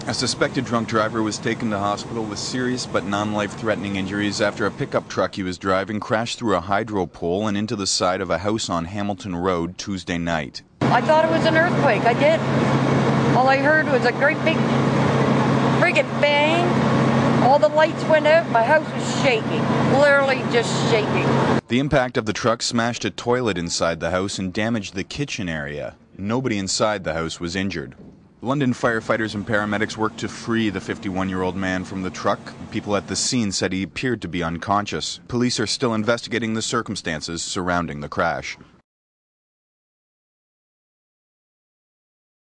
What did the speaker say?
A suspected drunk driver was taken to hospital with serious but non-life-threatening injuries after a pickup truck he was driving crashed through a hydro pole and into the side of a house on Hamilton Road Tuesday night. I thought it was an earthquake, I did. All I heard was a great big friggin' bang. All the lights went out, my house was shaking, literally just shaking. The impact of the truck smashed a toilet inside the house and damaged the kitchen area. Nobody inside the house was injured. London firefighters and paramedics worked to free the 51-year-old man from the truck. People at the scene said he appeared to be unconscious. Police are still investigating the circumstances surrounding the crash.